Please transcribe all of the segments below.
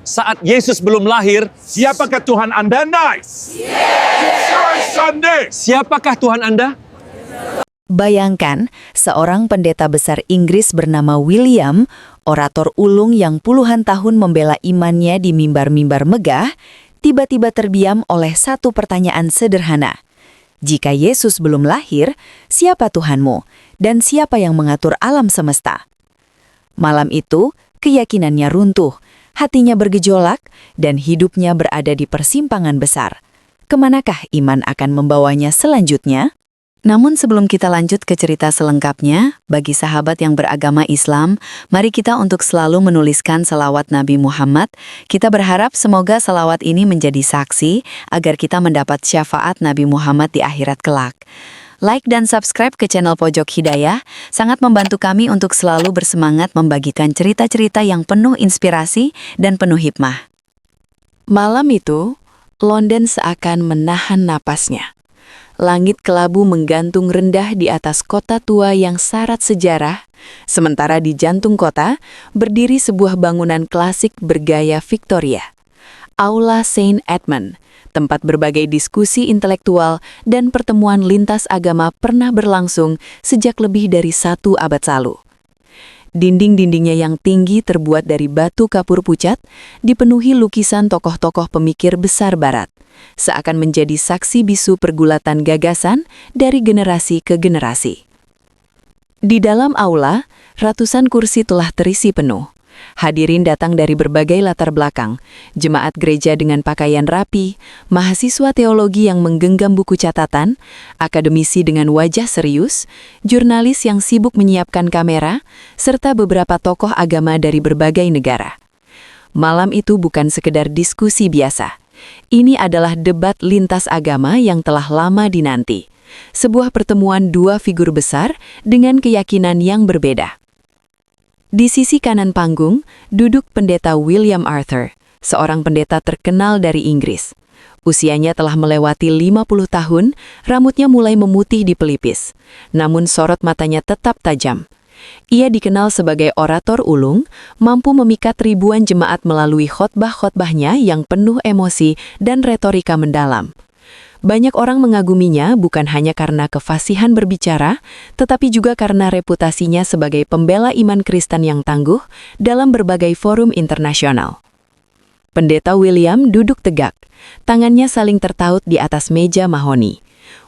saat Yesus belum lahir, Siapakah Tuhan Anda? Nice. Sunday. siapakah Tuhan Anda? Bayangkan, seorang pendeta besar Inggris bernama William, orator ulung yang puluhan tahun membela imannya di mimbar-mimbar megah, tiba-tiba terdiam oleh satu pertanyaan sederhana. Jika Yesus belum lahir, siapa Tuhanmu? Dan siapa yang mengatur alam semesta? Malam itu, keyakinannya runtuh, hatinya bergejolak, dan hidupnya berada di persimpangan besar. Kemanakah iman akan membawanya selanjutnya? Namun sebelum kita lanjut ke cerita selengkapnya, bagi sahabat yang beragama Islam, mari kita untuk selalu menuliskan selawat Nabi Muhammad. Kita berharap semoga selawat ini menjadi saksi agar kita mendapat syafaat Nabi Muhammad di akhirat kelak. Like dan subscribe ke channel Pojok Hidayah sangat membantu kami untuk selalu bersemangat membagikan cerita-cerita yang penuh inspirasi dan penuh hikmah. Malam itu, London seakan menahan napasnya. Langit kelabu menggantung rendah di atas kota tua yang syarat sejarah, sementara di jantung kota berdiri sebuah bangunan klasik bergaya Victoria. Aula Saint Edmund, tempat berbagai diskusi intelektual dan pertemuan lintas agama pernah berlangsung sejak lebih dari 1 abad lalu. Dinding-dindingnya yang tinggi terbuat dari batu kapur pucat, dipenuhi lukisan tokoh-tokoh pemikir besar barat, seakan menjadi saksi bisu pergulatan gagasan dari generasi ke generasi. Di dalam aula, ratusan kursi telah terisi penuh. Hadirin datang dari berbagai latar belakang, jemaat gereja dengan pakaian rapi, mahasiswa teologi yang menggenggam buku catatan, akademisi dengan wajah serius, jurnalis yang sibuk menyiapkan kamera, serta beberapa tokoh agama dari berbagai negara. Malam itu bukan sekedar diskusi biasa. Ini adalah debat lintas agama yang telah lama dinanti. Sebuah pertemuan dua figur besar dengan keyakinan yang berbeda. Di sisi kanan panggung, duduk pendeta William Arthur, seorang pendeta terkenal dari Inggris. Usianya telah melewati 50 tahun, rambutnya mulai memutih di pelipis. Namun sorot matanya tetap tajam. Ia dikenal sebagai orator ulung, mampu memikat ribuan jemaat melalui khotbah-khotbahnya yang penuh emosi dan retorika mendalam. Banyak orang mengaguminya bukan hanya karena kefasihan berbicara, tetapi juga karena reputasinya sebagai pembela iman Kristen yang tangguh dalam berbagai forum internasional. Pendeta William duduk tegak, tangannya saling tertaut di atas meja mahoni.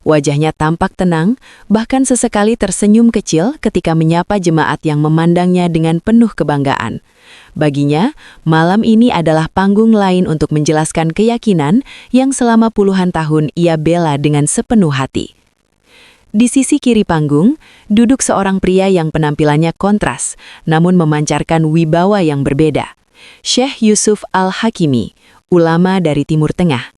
Wajahnya tampak tenang, bahkan sesekali tersenyum kecil ketika menyapa jemaat yang memandangnya dengan penuh kebanggaan. Baginya, malam ini adalah panggung lain untuk menjelaskan keyakinan yang selama puluhan tahun ia bela dengan sepenuh hati. Di sisi kiri panggung, duduk seorang pria yang penampilannya kontras, namun memancarkan wibawa yang berbeda. Syekh Yusuf Al-Hakimi, ulama dari Timur Tengah.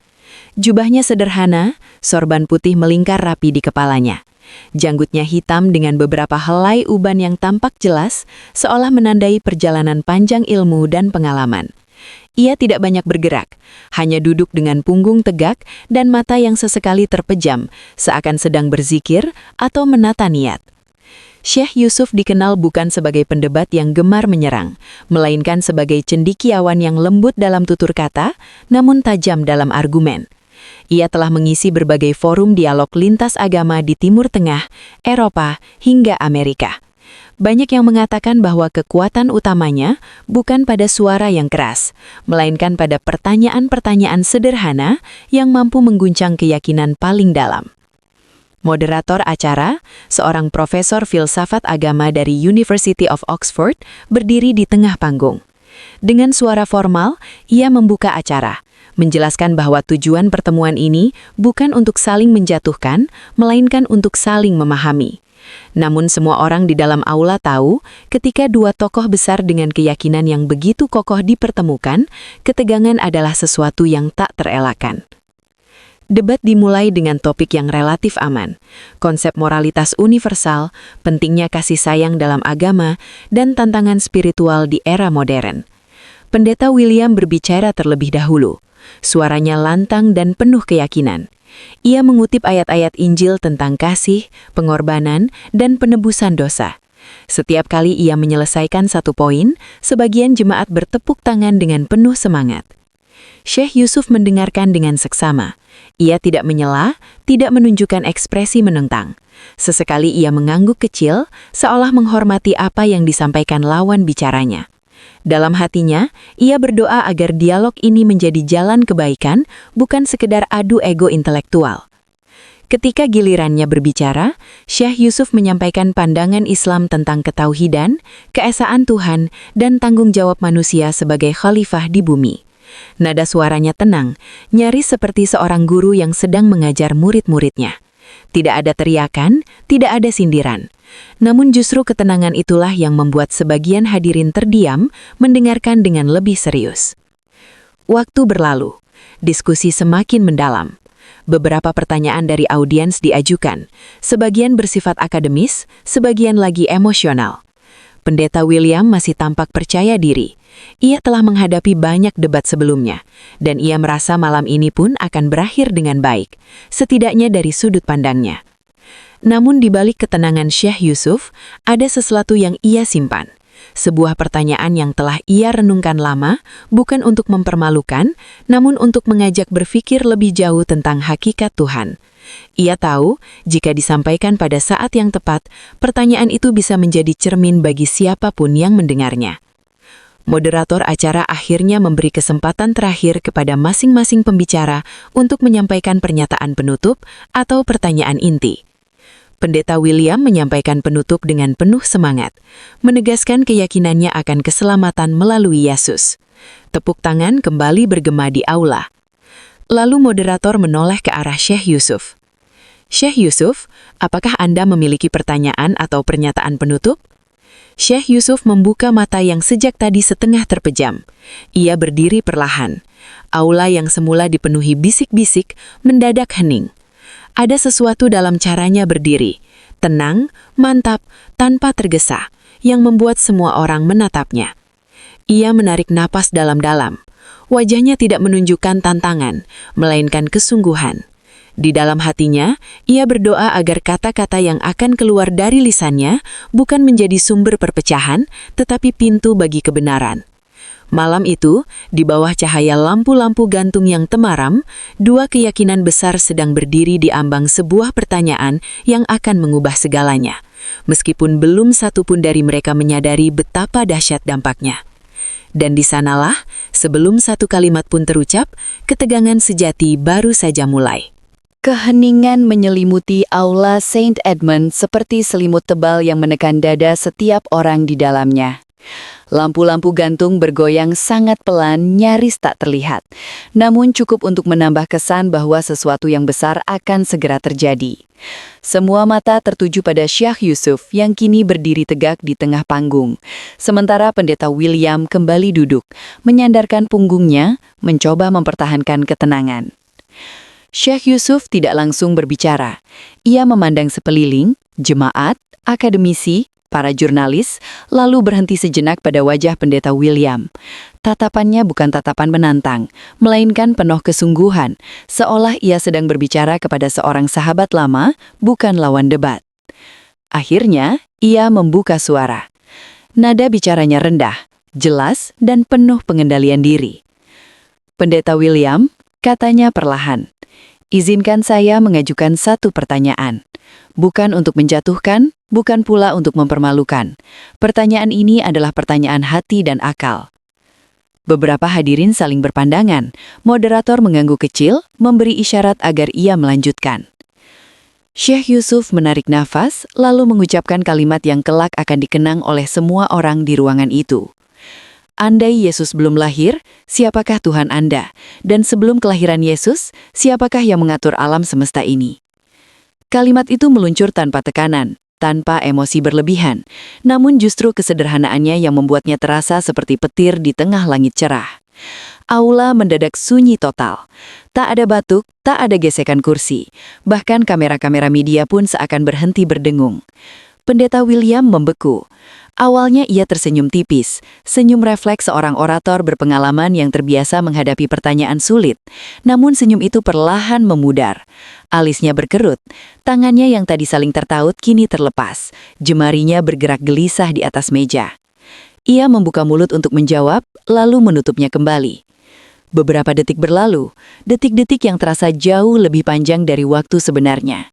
Jubahnya sederhana, sorban putih melingkar rapi di kepalanya. Janggutnya hitam dengan beberapa helai uban yang tampak jelas, seolah menandai perjalanan panjang ilmu dan pengalaman. Ia tidak banyak bergerak, hanya duduk dengan punggung tegak dan mata yang sesekali terpejam, seakan sedang berzikir atau menata niat. Syekh Yusuf dikenal bukan sebagai pendebat yang gemar menyerang, melainkan sebagai cendekiawan yang lembut dalam tutur kata, namun tajam dalam argumen. Ia telah mengisi berbagai forum dialog lintas agama di Timur Tengah, Eropa, hingga Amerika. Banyak yang mengatakan bahwa kekuatan utamanya bukan pada suara yang keras, melainkan pada pertanyaan-pertanyaan sederhana yang mampu mengguncang keyakinan paling dalam. Moderator acara, seorang profesor filsafat agama dari University of Oxford, berdiri di tengah panggung. Dengan suara formal, ia membuka acara, menjelaskan bahwa tujuan pertemuan ini bukan untuk saling menjatuhkan, melainkan untuk saling memahami. Namun semua orang di dalam aula tahu, ketika dua tokoh besar dengan keyakinan yang begitu kokoh dipertemukan, ketegangan adalah sesuatu yang tak terelakkan. Debat dimulai dengan topik yang relatif aman, konsep moralitas universal, pentingnya kasih sayang dalam agama, dan tantangan spiritual di era modern. Pendeta William berbicara terlebih dahulu. Suaranya lantang dan penuh keyakinan. Ia mengutip ayat-ayat Injil tentang kasih, pengorbanan, dan penebusan dosa. Setiap kali ia menyelesaikan satu poin, sebagian jemaat bertepuk tangan dengan penuh semangat. Syekh Yusuf mendengarkan dengan seksama. Ia tidak menyela, tidak menunjukkan ekspresi menentang. Sesekali ia mengangguk kecil, seolah menghormati apa yang disampaikan lawan bicaranya. Dalam hatinya, ia berdoa agar dialog ini menjadi jalan kebaikan, bukan sekedar adu ego intelektual. Ketika gilirannya berbicara, Syekh Yusuf menyampaikan pandangan Islam tentang ketauhidan, keesaan Tuhan, dan tanggung jawab manusia sebagai khalifah di bumi. Nada suaranya tenang, nyaris seperti seorang guru yang sedang mengajar murid-muridnya. Tidak ada teriakan, tidak ada sindiran. Namun justru ketenangan itulah yang membuat sebagian hadirin terdiam, mendengarkan dengan lebih serius. Waktu berlalu, diskusi semakin mendalam. Beberapa pertanyaan dari audiens diajukan, sebagian bersifat akademis, sebagian lagi emosional. Pendeta William masih tampak percaya diri. Ia telah menghadapi banyak debat sebelumnya, dan ia merasa malam ini pun akan berakhir dengan baik, setidaknya dari sudut pandangnya. Namun di balik ketenangan Syekh Yusuf, ada sesuatu yang ia simpan. Sebuah pertanyaan yang telah ia renungkan lama, bukan untuk mempermalukan, namun untuk mengajak berpikir lebih jauh tentang hakikat Tuhan. Ia tahu, jika disampaikan pada saat yang tepat, pertanyaan itu bisa menjadi cermin bagi siapapun yang mendengarnya. Moderator acara akhirnya memberi kesempatan terakhir kepada masing-masing pembicara untuk menyampaikan pernyataan penutup atau pertanyaan inti. Pendeta William menyampaikan penutup dengan penuh semangat, menegaskan keyakinannya akan keselamatan melalui Yesus. Tepuk tangan kembali bergema di aula. Lalu moderator menoleh ke arah Syekh Yusuf. Syekh Yusuf, apakah Anda memiliki pertanyaan atau pernyataan penutup? Syekh Yusuf membuka mata yang sejak tadi setengah terpejam. Ia berdiri perlahan. Aula yang semula dipenuhi bisik-bisik mendadak hening. Ada sesuatu dalam caranya berdiri, tenang, mantap, tanpa tergesa, yang membuat semua orang menatapnya. Ia menarik napas dalam-dalam. Wajahnya tidak menunjukkan tantangan, melainkan kesungguhan. Di dalam hatinya, ia berdoa agar kata-kata yang akan keluar dari lisannya bukan menjadi sumber perpecahan, tetapi pintu bagi kebenaran. Malam itu, di bawah cahaya lampu-lampu gantung yang temaram, dua keyakinan besar sedang berdiri di ambang sebuah pertanyaan yang akan mengubah segalanya, meskipun belum satu pun dari mereka menyadari betapa dahsyat dampaknya. Dan di sanalah, sebelum satu kalimat pun terucap, ketegangan sejati baru saja mulai. Keheningan menyelimuti aula Saint Edmund seperti selimut tebal yang menekan dada setiap orang di dalamnya. Lampu-lampu gantung bergoyang sangat pelan, nyaris tak terlihat. Namun cukup untuk menambah kesan bahwa sesuatu yang besar akan segera terjadi. Semua mata tertuju pada Syekh Yusuf yang kini berdiri tegak di tengah panggung. Sementara pendeta William kembali duduk, menyandarkan punggungnya, mencoba mempertahankan ketenangan. Syekh Yusuf tidak langsung berbicara. Ia memandang sekeliling, jemaat, akademisi, para jurnalis, lalu berhenti sejenak pada wajah pendeta William. Tatapannya bukan tatapan menantang, melainkan penuh kesungguhan, seolah ia sedang berbicara kepada seorang sahabat lama, bukan lawan debat. Akhirnya, ia membuka suara. Nada bicaranya rendah, jelas, dan penuh pengendalian diri. Pendeta William, katanya perlahan, izinkan saya mengajukan satu pertanyaan. Bukan untuk menjatuhkan, bukan pula untuk mempermalukan. Pertanyaan ini adalah pertanyaan hati dan akal. Beberapa hadirin saling berpandangan. Moderator mengangguk kecil, memberi isyarat agar ia melanjutkan. Syekh Yusuf menarik nafas, lalu mengucapkan kalimat yang kelak akan dikenang oleh semua orang di ruangan itu. Andai Yesus belum lahir, siapakah Tuhan Anda? Dan sebelum kelahiran Yesus, siapakah yang mengatur alam semesta ini? Kalimat itu meluncur tanpa tekanan, tanpa emosi berlebihan, namun justru kesederhanaannya yang membuatnya terasa seperti petir di tengah langit cerah. Aula mendadak sunyi total. Tak ada batuk, tak ada gesekan kursi. Bahkan kamera-kamera media pun seakan berhenti berdengung. Pendeta William membeku. Awalnya ia tersenyum tipis, senyum refleks seorang orator berpengalaman yang terbiasa menghadapi pertanyaan sulit. Namun senyum itu perlahan memudar. Alisnya berkerut, tangannya yang tadi saling tertaut kini terlepas. Jemarinya bergerak gelisah di atas meja. Ia membuka mulut untuk menjawab, lalu menutupnya kembali. Beberapa detik berlalu, detik-detik yang terasa jauh lebih panjang dari waktu sebenarnya.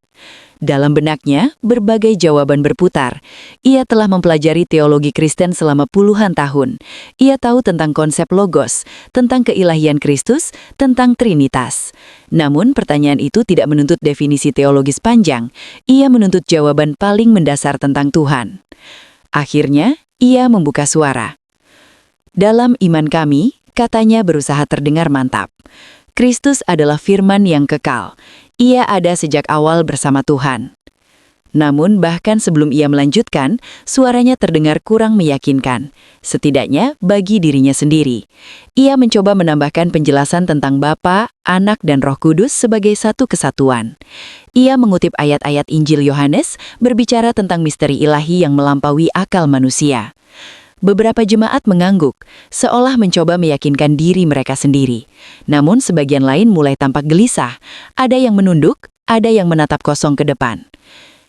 Dalam benaknya, berbagai jawaban berputar. Ia telah mempelajari teologi Kristen selama puluhan tahun. Ia tahu tentang konsep logos, tentang keilahian Kristus, tentang Trinitas. Namun, pertanyaan itu tidak menuntut definisi teologis panjang. Ia menuntut jawaban paling mendasar tentang Tuhan. Akhirnya, ia membuka suara. Dalam iman kami, katanya berusaha terdengar mantap. Kristus adalah firman yang kekal. Ia ada sejak awal bersama Tuhan. Namun bahkan sebelum ia melanjutkan, suaranya terdengar kurang meyakinkan. Setidaknya bagi dirinya sendiri. Ia mencoba menambahkan penjelasan tentang Bapa, Anak dan Roh Kudus sebagai satu kesatuan. Ia mengutip ayat-ayat Injil Yohanes, berbicara tentang misteri ilahi yang melampaui akal manusia. Beberapa jemaat mengangguk, seolah mencoba meyakinkan diri mereka sendiri. Namun sebagian lain mulai tampak gelisah. Ada yang menunduk, ada yang menatap kosong ke depan.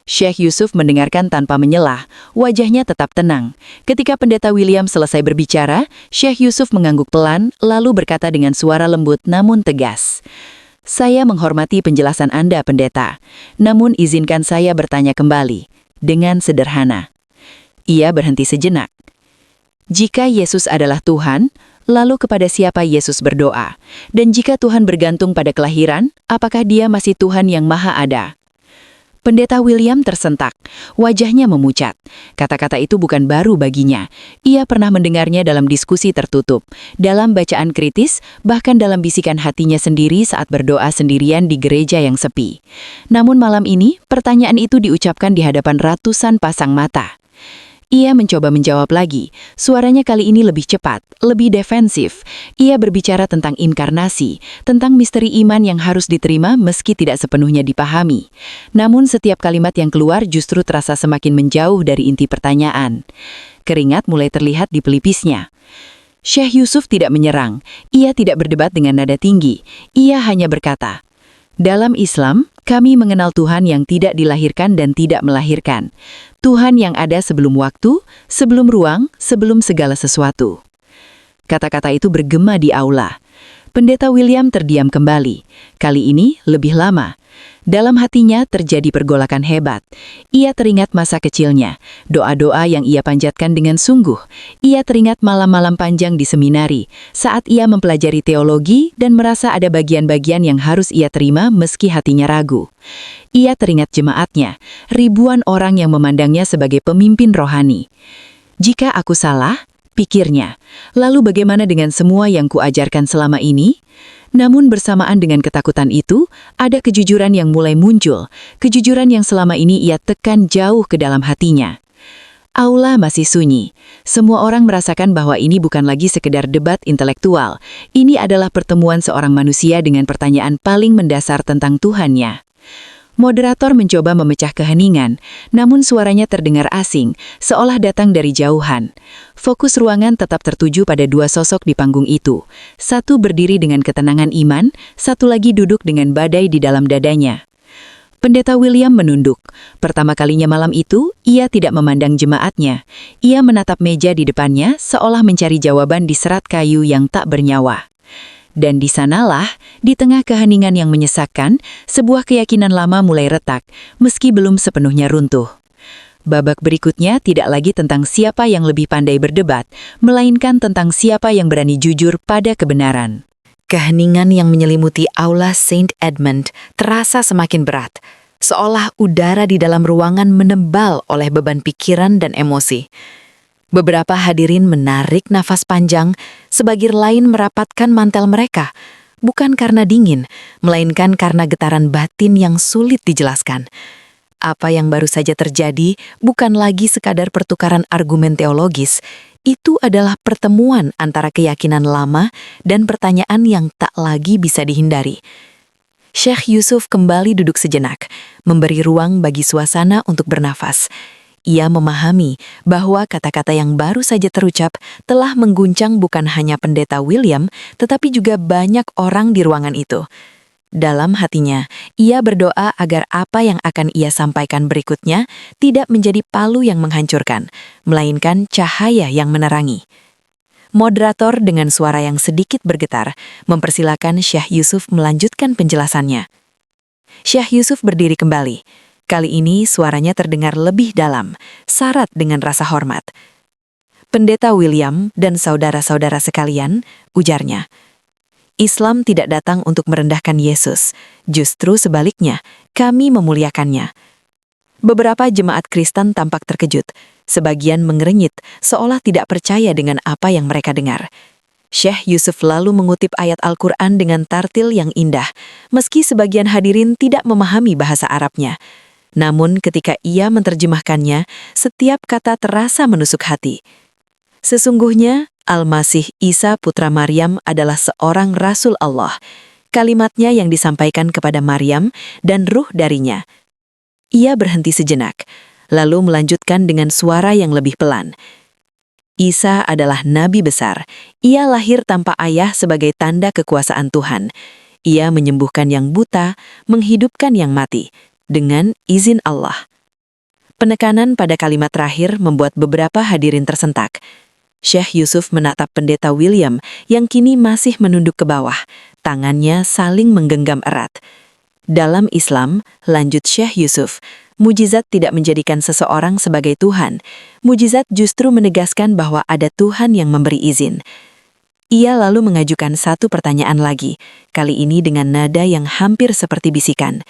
Syekh Yusuf mendengarkan tanpa menyelah, wajahnya tetap tenang. Ketika Pendeta William selesai berbicara, Syekh Yusuf mengangguk pelan, lalu berkata dengan suara lembut namun tegas. Saya menghormati penjelasan Anda, Pendeta. Namun izinkan saya bertanya kembali, dengan sederhana. Ia berhenti sejenak. Jika Yesus adalah Tuhan, lalu kepada siapa Yesus berdoa? Dan jika Tuhan bergantung pada kelahiran, apakah Dia masih Tuhan yang Maha Ada? Pendeta William tersentak, wajahnya memucat. Kata-kata itu bukan baru baginya. Ia pernah mendengarnya dalam diskusi tertutup, dalam bacaan kritis, bahkan dalam bisikan hatinya sendiri saat berdoa sendirian di gereja yang sepi. Namun malam ini, pertanyaan itu diucapkan di hadapan ratusan pasang mata. Ia mencoba menjawab lagi, suaranya kali ini lebih cepat, lebih defensif. Ia berbicara tentang inkarnasi, tentang misteri iman yang harus diterima meski tidak sepenuhnya dipahami. Namun setiap kalimat yang keluar justru terasa semakin menjauh dari inti pertanyaan. Keringat mulai terlihat di pelipisnya. Syekh Yusuf tidak menyerang, ia tidak berdebat dengan nada tinggi, ia hanya berkata, dalam Islam, kami mengenal Tuhan yang tidak dilahirkan dan tidak melahirkan. Tuhan yang ada sebelum waktu, sebelum ruang, sebelum segala sesuatu. Kata-kata itu bergema di aula. Pendeta William terdiam kembali. Kali ini lebih lama. Dalam hatinya terjadi pergolakan hebat. Ia teringat masa kecilnya, doa-doa yang ia panjatkan dengan sungguh. Ia teringat malam-malam panjang di seminari, saat ia mempelajari teologi dan merasa ada bagian-bagian yang harus ia terima meski hatinya ragu. Ia teringat jemaatnya, ribuan orang yang memandangnya sebagai pemimpin rohani. Jika aku salah, pikirnya, lalu bagaimana dengan semua yang kuajarkan selama ini? Namun bersamaan dengan ketakutan itu, ada kejujuran yang mulai muncul, kejujuran yang selama ini ia tekan jauh ke dalam hatinya. Aula masih sunyi. Semua orang merasakan bahwa ini bukan lagi sekedar debat intelektual. Ini adalah pertemuan seorang manusia dengan pertanyaan paling mendasar tentang Tuhannya. Moderator mencoba memecah keheningan, namun suaranya terdengar asing, seolah datang dari jauhan. Fokus ruangan tetap tertuju pada dua sosok di panggung itu. Satu berdiri dengan ketenangan iman, satu lagi duduk dengan badai di dalam dadanya. Pendeta William menunduk. Pertama kalinya malam itu, ia tidak memandang jemaatnya. Ia menatap meja di depannya, seolah mencari jawaban di serat kayu yang tak bernyawa. Dan di sanalah, di tengah keheningan yang menyesakkan, sebuah keyakinan lama mulai retak, meski belum sepenuhnya runtuh. Babak berikutnya tidak lagi tentang siapa yang lebih pandai berdebat, melainkan tentang siapa yang berani jujur pada kebenaran. Keheningan yang menyelimuti aula Saint Edmund terasa semakin berat, seolah udara di dalam ruangan menebal oleh beban pikiran dan emosi. Beberapa hadirin menarik nafas panjang, sebagian lain merapatkan mantel mereka, bukan karena dingin, melainkan karena getaran batin yang sulit dijelaskan. Apa yang baru saja terjadi bukan lagi sekadar pertukaran argumen teologis, itu adalah pertemuan antara keyakinan lama dan pertanyaan yang tak lagi bisa dihindari. Syekh Yusuf kembali duduk sejenak, memberi ruang bagi suasana untuk bernafas. ia memahami bahwa kata-kata yang baru saja terucap telah mengguncang bukan hanya pendeta William, tetapi juga banyak orang di ruangan itu. Dalam hatinya, ia berdoa agar apa yang akan ia sampaikan berikutnya tidak menjadi palu yang menghancurkan, melainkan cahaya yang menerangi. Moderator dengan suara yang sedikit bergetar mempersilakan Syekh Yusuf melanjutkan penjelasannya. Syekh Yusuf berdiri kembali. Kali ini suaranya terdengar lebih dalam, syarat dengan rasa hormat. Pendeta William dan saudara-saudara sekalian, ujarnya, Islam tidak datang untuk merendahkan Yesus, justru sebaliknya, kami memuliakannya. Beberapa jemaat Kristen tampak terkejut, sebagian mengernyit seolah tidak percaya dengan apa yang mereka dengar. Syekh Yusuf lalu mengutip ayat Al-Quran dengan tartil yang indah, meski sebagian hadirin tidak memahami bahasa Arabnya. Namun ketika ia menerjemahkannya, setiap kata terasa menusuk hati. Sesungguhnya, Al-Masih Isa putra Maryam adalah seorang Rasul Allah. Kalimatnya yang disampaikan kepada Maryam dan ruh darinya. Ia berhenti sejenak, lalu melanjutkan dengan suara yang lebih pelan. Isa adalah nabi besar. Ia lahir tanpa ayah sebagai tanda kekuasaan Tuhan. Ia menyembuhkan yang buta, menghidupkan yang mati, dengan izin Allah. Penekanan pada kalimat terakhir membuat beberapa hadirin tersentak. Syekh Yusuf menatap pendeta William yang kini masih menunduk ke bawah, tangannya saling menggenggam erat. Dalam Islam, lanjut Syekh Yusuf, mujizat tidak menjadikan seseorang sebagai Tuhan. Mujizat justru menegaskan bahwa ada Tuhan yang memberi izin. Ia lalu mengajukan satu pertanyaan lagi, kali ini dengan nada yang hampir seperti bisikan.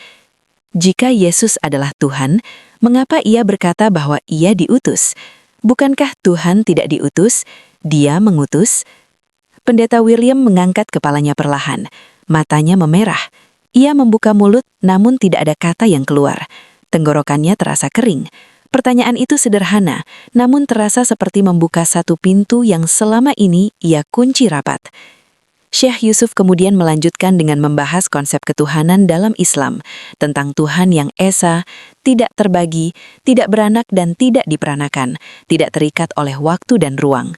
Jika Yesus adalah Tuhan, mengapa ia berkata bahwa ia diutus? Bukankah Tuhan tidak diutus? Dia mengutus? Pendeta William mengangkat kepalanya perlahan. Matanya memerah. Ia membuka mulut, namun tidak ada kata yang keluar. Tenggorokannya terasa kering. Pertanyaan itu sederhana, namun terasa seperti membuka satu pintu yang selama ini ia kunci rapat. Syekh Yusuf kemudian melanjutkan dengan membahas konsep ketuhanan dalam Islam, tentang Tuhan yang esa, tidak terbagi, tidak beranak dan tidak diperanakan, tidak terikat oleh waktu dan ruang.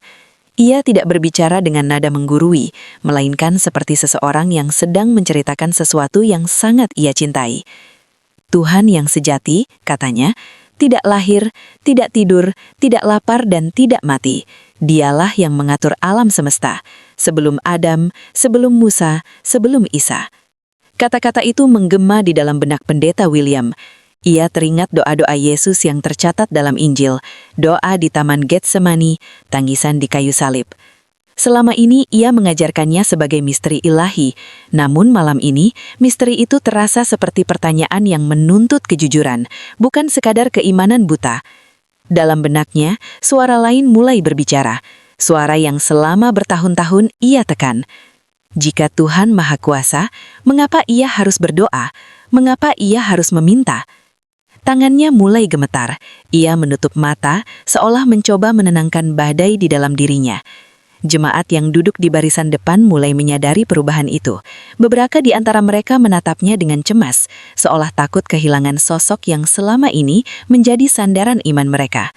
Ia tidak berbicara dengan nada menggurui, melainkan seperti seseorang yang sedang menceritakan sesuatu yang sangat ia cintai. Tuhan yang sejati, katanya, tidak lahir, tidak tidur, tidak lapar dan tidak mati. Dialah yang mengatur alam semesta, sebelum Adam, sebelum Musa, sebelum Isa. Kata-kata itu menggema di dalam benak pendeta William. Ia teringat doa-doa Yesus yang tercatat dalam Injil, doa di Taman Getsemani, tangisan di kayu salib. Selama ini ia mengajarkannya sebagai misteri ilahi, namun malam ini misteri itu terasa seperti pertanyaan yang menuntut kejujuran, bukan sekadar keimanan buta. Dalam benaknya, suara lain mulai berbicara, suara yang selama bertahun-tahun ia tekan. Jika Tuhan Maha Kuasa, mengapa ia harus berdoa? Mengapa ia harus meminta? Tangannya mulai gemetar, ia menutup mata seolah mencoba menenangkan badai di dalam dirinya. Jemaat yang duduk di barisan depan mulai menyadari perubahan itu. Beberapa di antara mereka menatapnya dengan cemas, seolah takut kehilangan sosok yang selama ini menjadi sandaran iman mereka.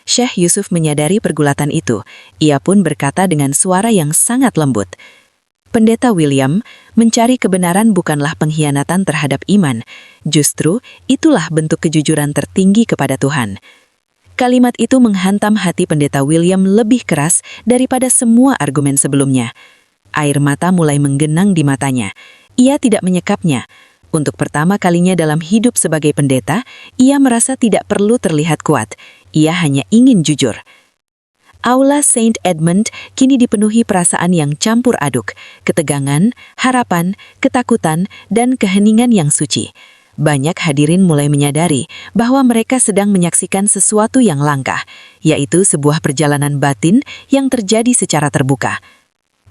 Syekh Yusuf menyadari pergulatan itu. Ia pun berkata dengan suara yang sangat lembut, Pendeta William, mencari kebenaran bukanlah pengkhianatan terhadap iman. Justru, itulah bentuk kejujuran tertinggi kepada Tuhan. Kalimat itu menghantam hati pendeta William lebih keras daripada semua argumen sebelumnya. Air mata mulai menggenang di matanya. Ia tidak menyekapnya. Untuk pertama kalinya dalam hidup sebagai pendeta, ia merasa tidak perlu terlihat kuat. Ia hanya ingin jujur. Aula Saint Edmund kini dipenuhi perasaan yang campur aduk, ketegangan, harapan, ketakutan, dan keheningan yang suci. Banyak hadirin mulai menyadari bahwa mereka sedang menyaksikan sesuatu yang langka, yaitu sebuah perjalanan batin yang terjadi secara terbuka.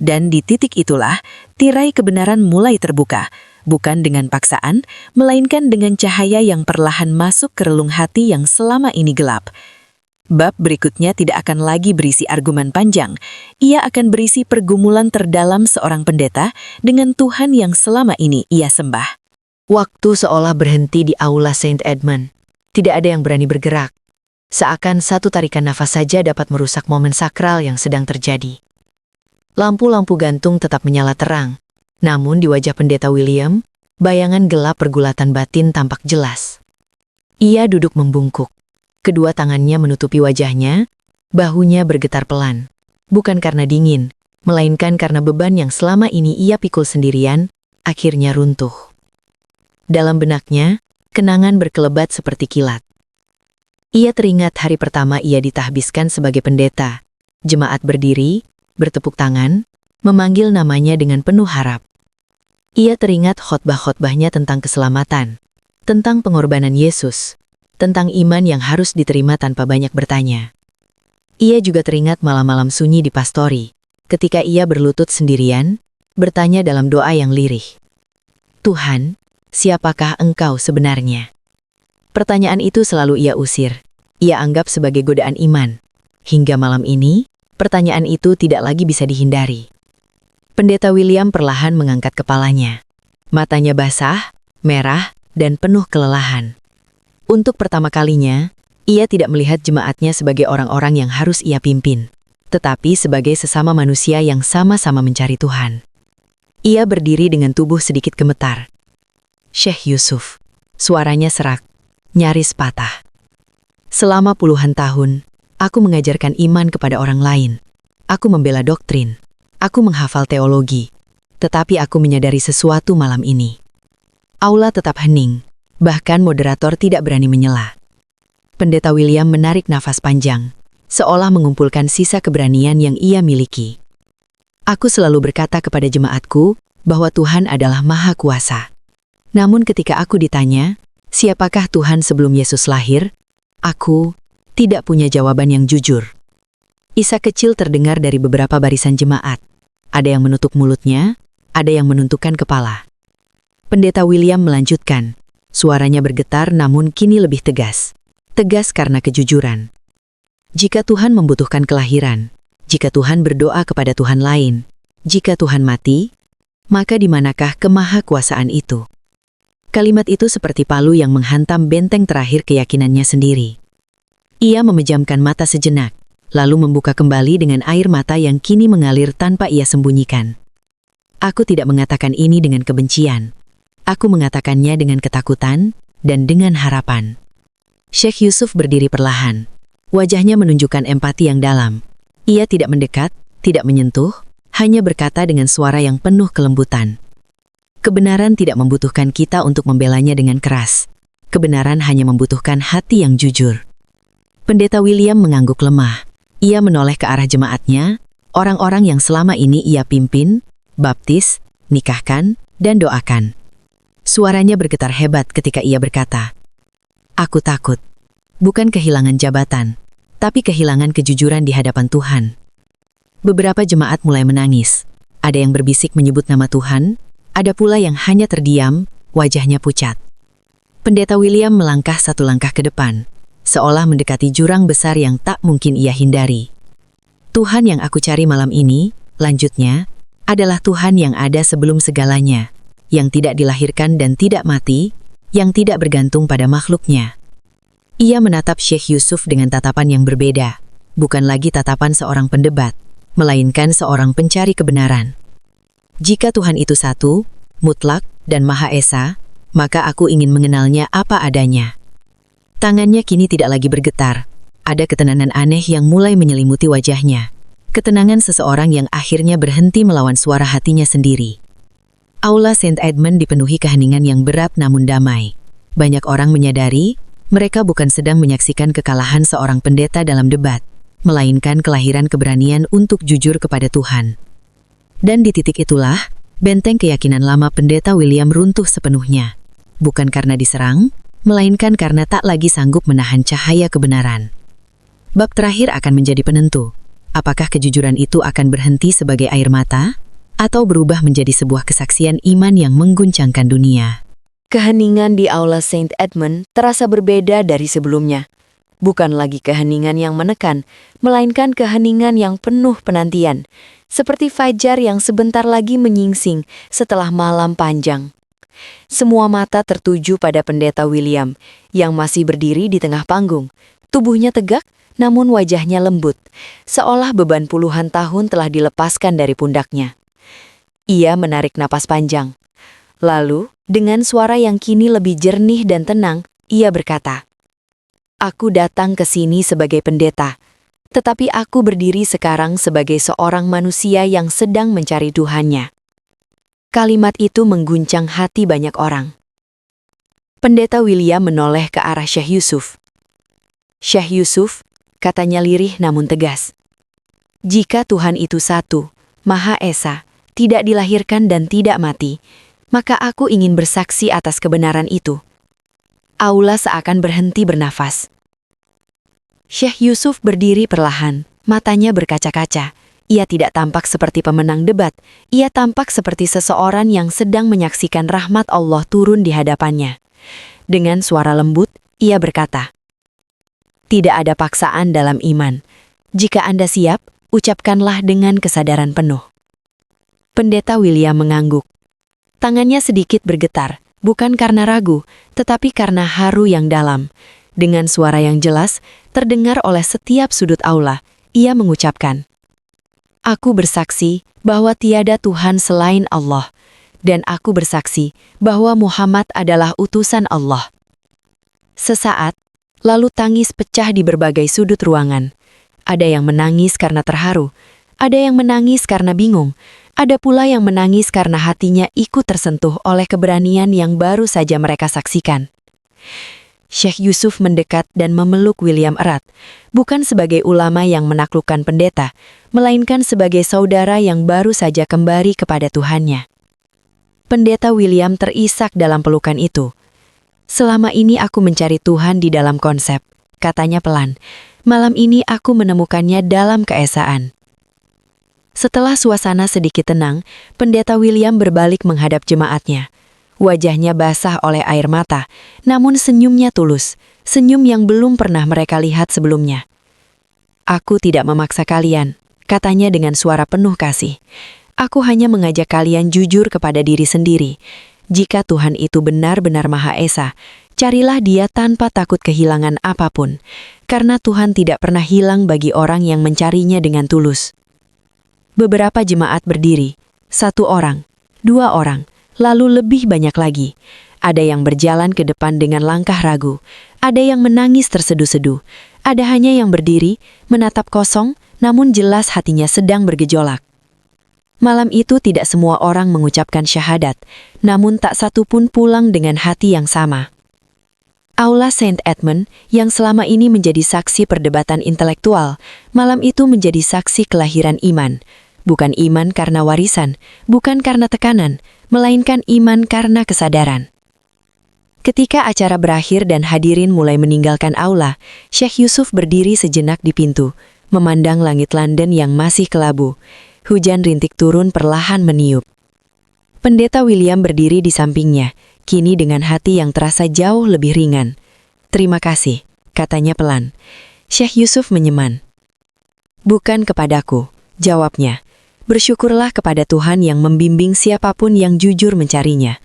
Dan di titik itulah, tirai kebenaran mulai terbuka, bukan dengan paksaan, melainkan dengan cahaya yang perlahan masuk ke relung hati yang selama ini gelap. Bab berikutnya tidak akan lagi berisi argumen panjang, ia akan berisi pergumulan terdalam seorang pendeta dengan Tuhan yang selama ini ia sembah. Waktu seolah berhenti di aula Saint Edmund. Tidak ada yang berani bergerak. seakan satu tarikan nafas saja dapat merusak momen sakral yang sedang terjadi. Lampu-lampu gantung tetap menyala terang, namun di wajah Pendeta William, bayangan gelap pergulatan batin tampak jelas. Ia duduk membungkuk. Kedua tangannya menutupi wajahnya, bahunya bergetar pelan. Bukan karena dingin, melainkan karena beban yang selama ini ia pikul sendirian, akhirnya runtuh. Dalam benaknya, kenangan berkelebat seperti kilat. Ia teringat hari pertama ia ditahbiskan sebagai pendeta. Jemaat berdiri, bertepuk tangan, memanggil namanya dengan penuh harap. Ia teringat khotbah-khotbahnya tentang keselamatan, tentang pengorbanan Yesus, tentang iman yang harus diterima tanpa banyak bertanya. Ia juga teringat malam-malam sunyi di pastori, ketika ia berlutut sendirian, bertanya dalam doa yang lirih. Tuhan, siapakah Engkau sebenarnya? Pertanyaan itu selalu ia usir. Ia anggap sebagai godaan iman. Hingga malam ini, pertanyaan itu tidak lagi bisa dihindari. Pendeta William perlahan mengangkat kepalanya. Matanya basah, merah, dan penuh kelelahan. Untuk pertama kalinya, ia tidak melihat jemaatnya sebagai orang-orang yang harus ia pimpin, tetapi sebagai sesama manusia yang sama-sama mencari Tuhan. Ia berdiri dengan tubuh sedikit gemetar. Syekh Yusuf, suaranya serak, nyaris patah. Selama puluhan tahun, aku mengajarkan iman kepada orang lain. Aku membela doktrin. Aku menghafal teologi. Tetapi aku menyadari sesuatu malam ini. Aula tetap hening. Bahkan moderator tidak berani menyela. Pendeta William menarik nafas panjang, seolah mengumpulkan sisa keberanian yang ia miliki. Aku selalu berkata kepada jemaatku bahwa Tuhan adalah Maha Kuasa. Namun ketika aku ditanya, siapakah Tuhan sebelum Yesus lahir? Aku tidak punya jawaban yang jujur. Isak kecil terdengar dari beberapa barisan jemaat. Ada yang menutup mulutnya, ada yang menundukkan kepala. Pendeta William melanjutkan. Suaranya bergetar namun kini lebih tegas. Tegas karena kejujuran. Jika Tuhan membutuhkan kelahiran, jika Tuhan berdoa kepada Tuhan lain, jika Tuhan mati, maka di manakah kemahakuasaan itu? Kalimat itu seperti palu yang menghantam benteng terakhir keyakinannya sendiri. Ia memejamkan mata sejenak, lalu membuka kembali dengan air mata yang kini mengalir tanpa ia sembunyikan. Aku tidak mengatakan ini dengan kebencian. Aku mengatakannya dengan ketakutan dan dengan harapan. Syekh Yusuf berdiri perlahan. Wajahnya menunjukkan empati yang dalam. Ia tidak mendekat, tidak menyentuh, hanya berkata dengan suara yang penuh kelembutan. Kebenaran tidak membutuhkan kita untuk membelanya dengan keras. Kebenaran hanya membutuhkan hati yang jujur. Pendeta William mengangguk lemah. Ia menoleh ke arah jemaatnya, orang-orang yang selama ini ia pimpin, baptis, nikahkan, dan doakan. Suaranya bergetar hebat ketika ia berkata, "Aku takut, bukan kehilangan jabatan, tapi kehilangan kejujuran di hadapan Tuhan." Beberapa jemaat mulai menangis. Ada yang berbisik menyebut nama Tuhan, ada pula yang hanya terdiam, wajahnya pucat. Pendeta William melangkah satu langkah ke depan, seolah mendekati jurang besar yang tak mungkin ia hindari. Tuhan yang aku cari malam ini, lanjutnya, adalah Tuhan yang ada sebelum segalanya, yang tidak dilahirkan dan tidak mati, yang tidak bergantung pada makhluknya. Ia menatap Syekh Yusuf dengan tatapan yang berbeda, bukan lagi tatapan seorang pendebat, melainkan seorang pencari kebenaran. Jika Tuhan itu satu, mutlak, dan Maha Esa, maka aku ingin mengenalnya apa adanya. Tangannya kini tidak lagi bergetar, ada ketenangan aneh yang mulai menyelimuti wajahnya. Ketenangan seseorang yang akhirnya berhenti melawan suara hatinya sendiri. Aula Saint Edmund dipenuhi keheningan yang berat namun damai. Banyak orang menyadari, mereka bukan sedang menyaksikan kekalahan seorang pendeta dalam debat, melainkan kelahiran keberanian untuk jujur kepada Tuhan. Dan di titik itulah, benteng keyakinan lama Pendeta William runtuh sepenuhnya. Bukan karena diserang, melainkan karena tak lagi sanggup menahan cahaya kebenaran. Bab terakhir akan menjadi penentu. Apakah kejujuran itu akan berhenti sebagai air mata, atau berubah menjadi sebuah kesaksian iman yang mengguncangkan dunia? Keheningan di Aula Saint Edmund terasa berbeda dari sebelumnya. Bukan lagi keheningan yang menekan, melainkan keheningan yang penuh penantian, seperti fajar yang sebentar lagi menyingsing setelah malam panjang. Semua mata tertuju pada Pendeta William, yang masih berdiri di tengah panggung, Tubuhnya tegak, namun wajahnya lembut, seolah beban puluhan tahun telah dilepaskan dari pundaknya. Ia menarik napas panjang. Lalu, dengan suara yang kini lebih jernih dan tenang, ia berkata, "Aku datang ke sini sebagai pendeta, tetapi aku berdiri sekarang sebagai seorang manusia yang sedang mencari Tuhannya." Kalimat itu mengguncang hati banyak orang. Pendeta William menoleh ke arah Syekh Yusuf. "Syekh Yusuf," katanya lirih namun tegas, "jika Tuhan itu satu, Maha Esa, tidak dilahirkan dan tidak mati, maka aku ingin bersaksi atas kebenaran itu." Aula seakan berhenti bernafas. Syekh Yusuf berdiri perlahan, matanya berkaca-kaca. Ia tidak tampak seperti pemenang debat, ia tampak seperti seseorang yang sedang menyaksikan rahmat Allah turun di hadapannya. Dengan suara lembut, ia berkata, "Tidak ada paksaan dalam iman. Jika Anda siap, ucapkanlah dengan kesadaran penuh." Pendeta William mengangguk. Tangannya sedikit bergetar, bukan karena ragu, tetapi karena haru yang dalam. Dengan suara yang jelas, terdengar oleh setiap sudut aula, ia mengucapkan, "Aku bersaksi bahwa tiada Tuhan selain Allah, dan aku bersaksi bahwa Muhammad adalah utusan Allah." Sesaat, lalu tangis pecah di berbagai sudut ruangan. Ada yang menangis karena terharu, ada yang menangis karena bingung, ada pula yang menangis karena hatinya ikut tersentuh oleh keberanian yang baru saja mereka saksikan. Syekh Yusuf mendekat dan memeluk William erat, bukan sebagai ulama yang menaklukkan pendeta, melainkan sebagai saudara yang baru saja kembali kepada Tuhannya. Pendeta William terisak dalam pelukan itu. "Selama ini aku mencari Tuhan di dalam konsep," katanya pelan. "Malam ini aku menemukannya dalam keesaan." Setelah suasana sedikit tenang, Pendeta William berbalik menghadap jemaatnya. Wajahnya basah oleh air mata, namun senyumnya tulus, senyum yang belum pernah mereka lihat sebelumnya. "Aku tidak memaksa kalian," katanya dengan suara penuh kasih. "Aku hanya mengajak kalian jujur kepada diri sendiri. Jika Tuhan itu benar-benar Maha Esa, carilah Dia tanpa takut kehilangan apapun, karena Tuhan tidak pernah hilang bagi orang yang mencarinya dengan tulus." Beberapa jemaat berdiri, 1 orang, 2 orang, lalu lebih banyak lagi. Ada yang berjalan ke depan dengan langkah ragu, ada yang menangis terseduh-seduh, ada hanya yang berdiri, menatap kosong, namun jelas hatinya sedang bergejolak. Malam itu tidak semua orang mengucapkan syahadat, namun tak satu pun pulang dengan hati yang sama. Aula Saint Edmund, yang selama ini menjadi saksi perdebatan intelektual, malam itu menjadi saksi kelahiran iman. Bukan iman karena warisan, bukan karena tekanan, melainkan iman karena kesadaran. Ketika acara berakhir dan hadirin mulai meninggalkan aula, Syekh Yusuf berdiri sejenak di pintu, memandang langit London yang masih kelabu. Hujan rintik turun perlahan meniup. Pendeta William berdiri di sampingnya, kini dengan hati yang terasa jauh lebih ringan. "Terima kasih," katanya pelan. Syekh Yusuf menyeman. "Bukan kepadaku," jawabnya. "Bersyukurlah kepada Tuhan yang membimbing siapapun yang jujur mencarinya."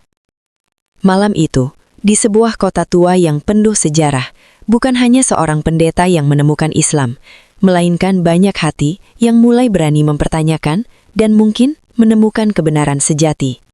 Malam itu, di sebuah kota tua yang penuh sejarah, bukan hanya seorang pendeta yang menemukan Islam, melainkan banyak hati yang mulai berani mempertanyakan dan mungkin menemukan kebenaran sejati.